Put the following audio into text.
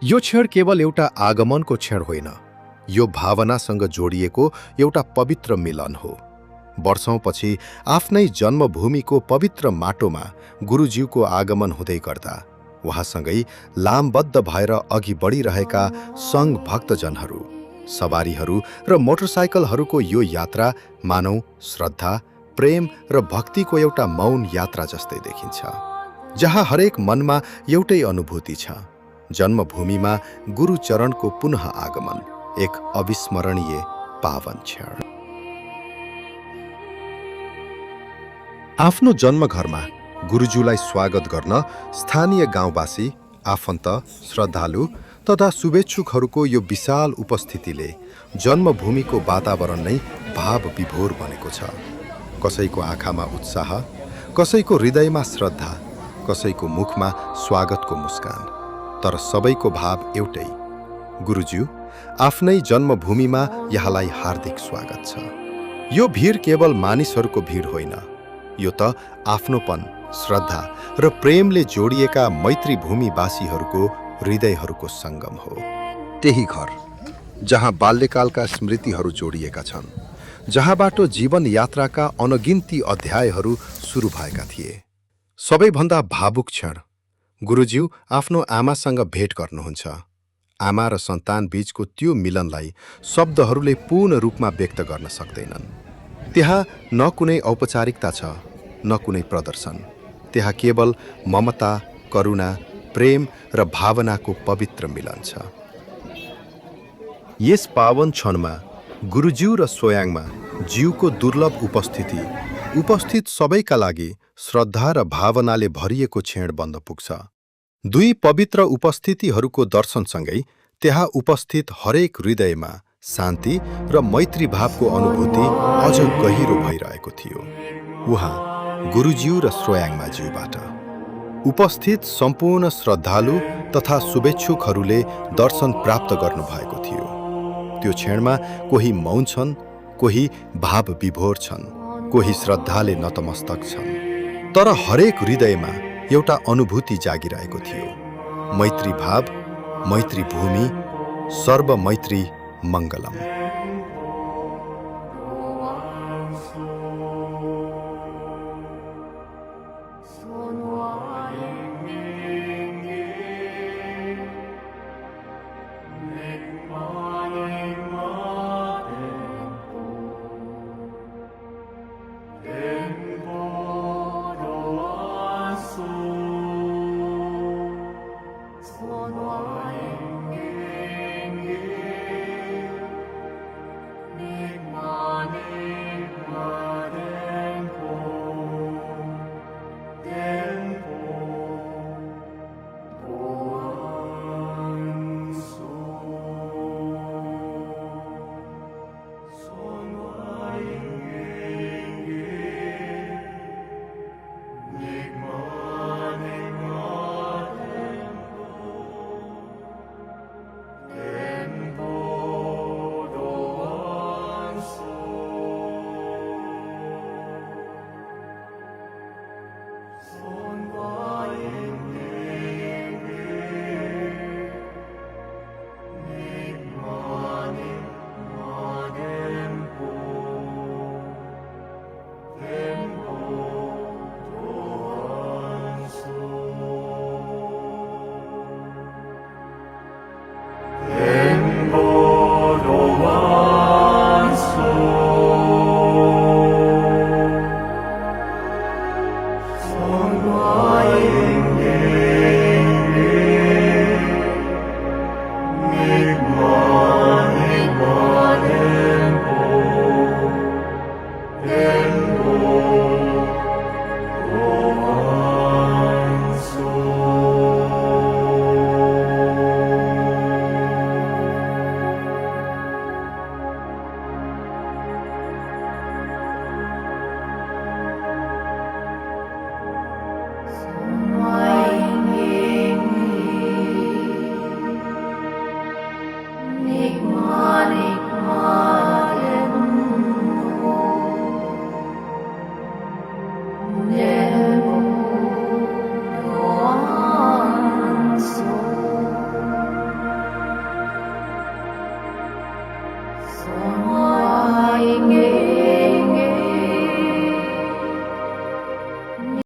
यो क्षण केवल एउटा आगमनको क्षण होइन, यो भावनासँग जोडिएको एउटा पवित्र मिलन हो। वर्षौंपछि आफ्नै जन्मभूमिको पवित्र माटोमा गुरुज्यूको आगमन हुँदै गर्दा उहाँसँगै लामबद्ध भएर अघि बढिरहेका सङ्घ भक्तजनहरू, सवारीहरू र मोटरसाइकलहरूको यो यात्रा मानौ श्रद्धा, प्रेम र भक्तिको एउटा मौन यात्रा जस्तै देखिन्छ, जहाँ हरेक मनमा एउटै अनुभूति छ, जन्मभूमिमा गुरुचरणको पुनः आगमन, एक अविस्मरणीय पावन क्षण। आफ्नो जन्मघरमा गुरुज्यूलाई स्वागत गर्न स्थानीय गाउँवासी, आफन्त, श्रद्धालु तथा शुभेच्छुकहरूको यो विशाल उपस्थितिले जन्मभूमिको वातावरण नै भाव विभोर बनेको छ। कसैको आँखामा उत्साह, कसैको हृदयमा श्रद्धा, कसैको मुखमा स्वागतको मुस्कान, तर सबैको भाव एउटै, गुरुज्यू आफ्नै जन्मभूमिमा यहाँलाई हार्दिक स्वागत छ। यो भिड केवल मानिसहरूको भिड होइन, यो त आफ्नोपन, श्रद्धा र प्रेमले जोडिएका मैत्री भूमिवासीहरूको हृदयहरूको सङ्गम हो। त्यही घर जहाँ बाल्यकालका स्मृतिहरू जोडिएका छन्, जहाँबाट जीवन यात्राका अनगिन्ती अध्यायहरू सुरु भएका थिए। सबैभन्दा भावुक क्षण, गुरुज्यू आफ्नो आमासँग भेट गर्नुहुन्छ। आमा र सन्तान बीचको त्यो मिलनलाई शब्दहरूले पूर्ण रूपमा व्यक्त गर्न सक्दैनन्। त्यहाँ न कुनै औपचारिकता छ, न कुनै प्रदर्शन, त्यहाँ केवल ममता, करुणा, प्रेम र भावनाको पवित्र मिलन छ। यस पावन क्षणमा गुरुज्यू र सोयाङमा ज्यूको दुर्लभ उपस्थिति उपस्थित सबैका लागि श्रद्धा र भावनाले भरिएको क्षण बन्न पुग्छ। दुई पवित्र उपस्थितिहरूको दर्शनसँगै त्यहाँ उपस्थित हरेक हृदयमा शान्ति र मैत्री भावको अनुभूति अझ गहिरो भइरहेको थियो। उहाँ गुरुज्यू र सोयाङमा ज्यूबाट उपस्थित सम्पूर्ण श्रद्धालु तथा शुभेच्छुकहरूले दर्शन प्राप्त गर्नुभएको थियो। त्यो क्षणमा कोही मौन छन्, कोही भाव विभोर छन्, कोही श्रद्धाले नतमस्तक छन्, तर हरेक हृदयमा एउटा अनुभूति जागिरहेको थियो, मैत्री भाव, मैत्री भूमि, सर्व मैत्री मङ्गलम। Enigma.